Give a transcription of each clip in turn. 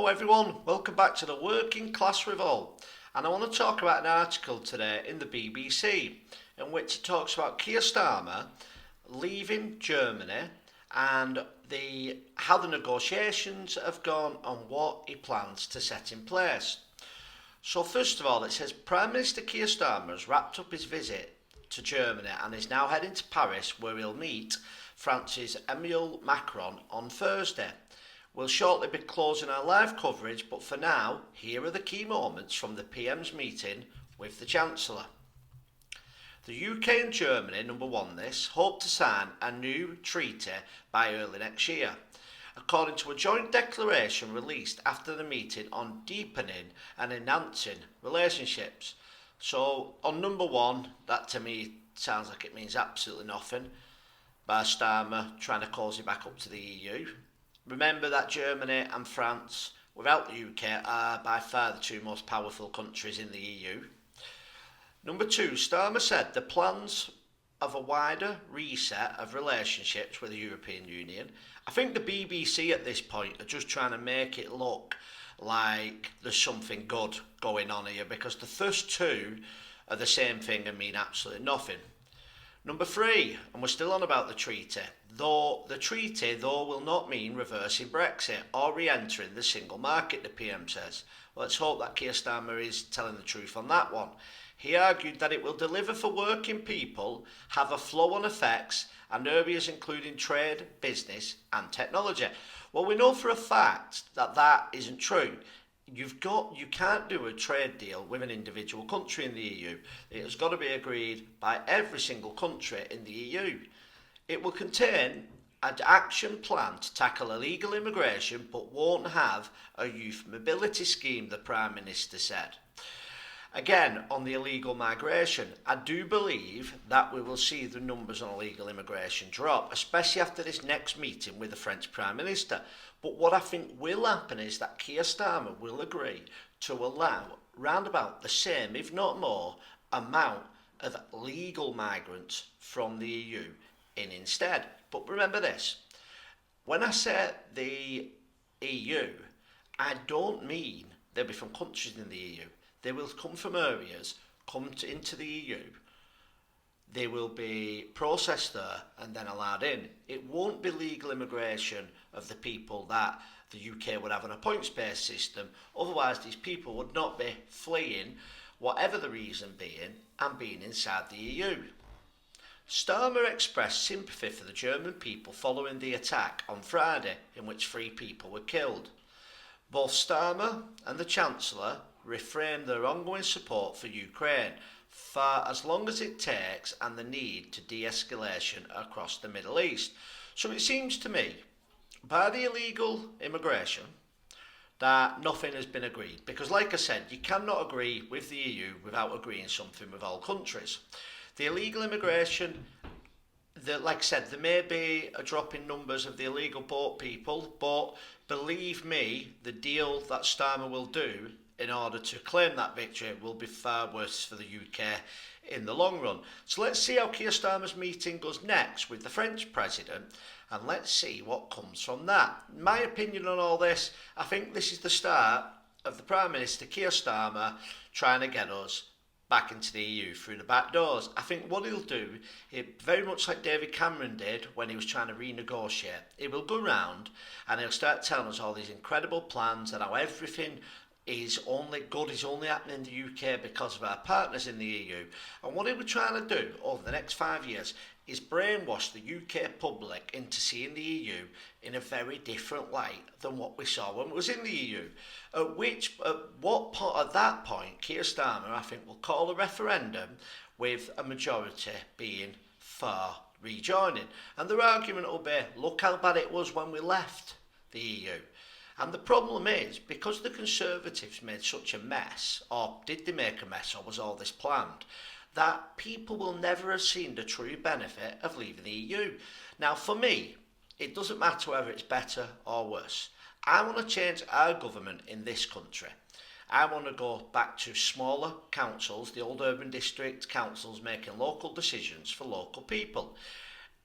Hello everyone, welcome back to the Working Class Revolt. And I want to talk about an article today in the BBC in which it talks about Keir Starmer leaving Germany and how the negotiations have gone and what he plans to set in place. So first of all, it says Prime Minister Keir Starmer has wrapped up his visit to Germany and is now heading to Paris where he'll meet France's Emmanuel Macron on Thursday. We'll shortly be closing our live coverage, but for now, here are the key moments from the PM's meeting with the Chancellor. The UK and Germany, number one this, hope to sign a new treaty by early next year, according to a joint declaration released after the meeting on deepening and enhancing relationships. So, on number one, that to me sounds like it means absolutely nothing, by Starmer trying to cozy back up to the EU. Remember that Germany and France, without the UK, are by far the two most powerful countries in the EU. Number two, Starmer said the plans of a wider reset of relationships with the European Union. I think the BBC at this point are just trying to make it look like there's something good going on here, because the first two are the same thing and mean absolutely nothing. Number three, and we're still on about the treaty, the treaty will not mean reversing Brexit or re-entering the single market, the PM says. Well, let's hope that Keir Starmer is telling the truth on that one. He argued that it will deliver for working people, have a flow-on effects and areas including trade, business and technology. Well, we know for a fact that that isn't true. You can't do a trade deal with an individual country in the EU. It has got to be agreed by every single country in the EU. It will contain an action plan to tackle illegal immigration, but won't have a youth mobility scheme, the Prime Minister said. Again, on the illegal migration, I do believe that we will see the numbers on illegal immigration drop, especially after this next meeting with the French Prime Minister. But what I think will happen is that Keir Starmer will agree to allow round about the same, if not more, amount of legal migrants from the EU in instead. But remember this, when I say the EU, I don't mean they'll be from countries in the EU. They will come from areas, into the EU. They will be processed there and then allowed in. It won't be legal immigration of the people that the UK would have on a points-based system. Otherwise, these people would not be fleeing, whatever the reason being, and being inside the EU. Starmer expressed sympathy for the German people following the attack on Friday, in which 3 people were killed. Both Starmer and the Chancellor reframed their ongoing support for Ukraine for as long as it takes and the need to de-escalation across the Middle East. So it seems to me, by the illegal immigration, that nothing has been agreed. Because like I said, you cannot agree with the EU without agreeing something with all countries. The illegal immigration, like I said, there may be a drop in numbers of the illegal boat people, but believe me, the deal that Starmer will do in order to claim that victory will be far worse for the UK in the long run. So let's see how Keir Starmer's meeting goes next with the French President, and let's see what comes from that. My opinion on all this, I think this is the start of the Prime Minister Keir Starmer trying to get us back into the EU through the back doors. I think what he'll do, very much like David Cameron did when he was trying to renegotiate, he will go round and he'll start telling us all these incredible plans and how everything is only happening in the UK because of our partners in the EU. And what he was trying to do over the next 5 years is brainwash the UK public into seeing the EU in a very different light than what we saw when it was in the EU. At that point, Keir Starmer, I think, will call a referendum with a majority being for rejoining. And their argument will be, look how bad it was when we left the EU. And the problem is, because the Conservatives made such a mess, or did they make a mess, or was all this planned, that people will never have seen the true benefit of leaving the EU. Now, for me, it doesn't matter whether it's better or worse. I want to change our government in this country. I want to go back to smaller councils, the old urban district councils making local decisions for local people.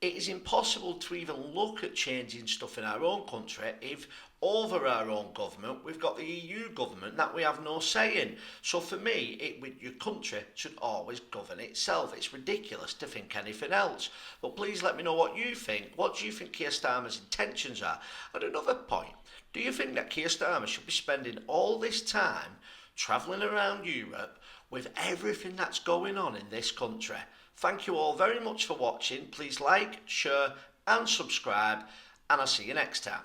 it is impossible to even look at changing stuff in our own country if over our own government we've got the EU government that we have no say in. So for me, your country should always govern itself. It's ridiculous to think anything else. But please let me know what you think. What do you think Keir Starmer's intentions are? And another point, do you think that Keir Starmer should be spending all this time travelling around Europe with everything that's going on in this country? Thank you all very much for watching. Please like, share and subscribe, and I'll see you next time.